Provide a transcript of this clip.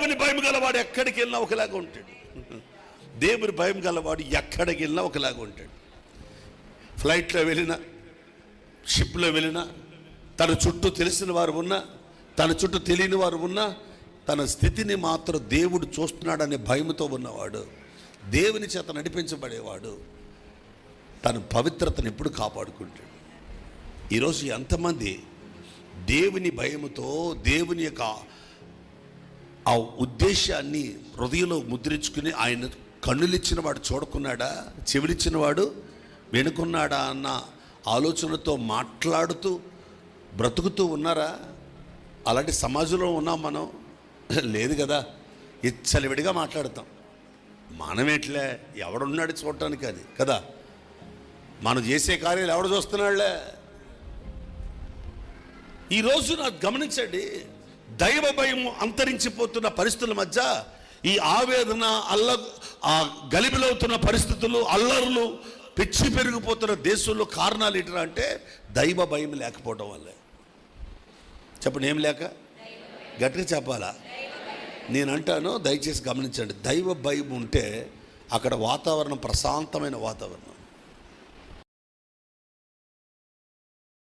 దేవుని భయం గలవాడు ఎక్కడికి వెళ్ళినా ఒకలాగా ఉంటాడు. దేవుని భయం గలవాడు ఎక్కడికి వెళ్ళినా ఒకలాగా ఉంటాడు. ఫ్లైట్లో వెళ్ళినా, షిప్లో వెళ్ళినా, తన చుట్టూ తెలిసిన వారు ఉన్నా, తన చుట్టూ తెలియని వారు ఉన్నా, తన స్థితిని మాత్రం దేవుడు చూస్తున్నాడనే భయంతో ఉన్నవాడు, దేవుని చేత నడిపించబడేవాడు, తన పవిత్రతను ఎప్పుడు కాపాడుకుంటాడు. ఈరోజు ఎంతమంది దేవుని భయముతో దేవుని యొక్క ఆ ఉద్దేశాన్ని హృదయంలో ముద్రించుకుని, ఆయన కన్నులిచ్చిన వాడు చూడకున్నాడా, చెవులిచ్చిన వాడు వెనుకున్నాడా అన్న ఆలోచనతో మాట్లాడుతూ బ్రతుకుతూ ఉన్నారా? అలాంటి సమాజంలో ఉన్నాం మనం? లేదు కదా. ఇచ్చలివిడిగా మాట్లాడతాం. మనమేట్లే, ఎవడున్నాడు చూడటానికి అది కదా. మనం చేసే కార్యాలు ఎవడు చూస్తున్నాడులే. ఈరోజు నాకు గమనించండి, దైవ భయం అంతరించిపోతున్న పరిస్థితుల మధ్య ఈ ఆవేదన, ఆ గలిబిలవుతున్న పరిస్థితులు, అల్లర్లు పిచ్చి పెరిగిపోతున్న దేశంలో కారణాలు ఏంటంటే అంటే దైవ భయం లేకపోవడం వల్లే. చెప్పండి, ఏం లేక? గట్టిగా చెప్పాలా? నేను అంటాను, దయచేసి గమనించండి. దైవ భయం ఉంటే అక్కడ వాతావరణం ప్రశాంతమైన వాతావరణం.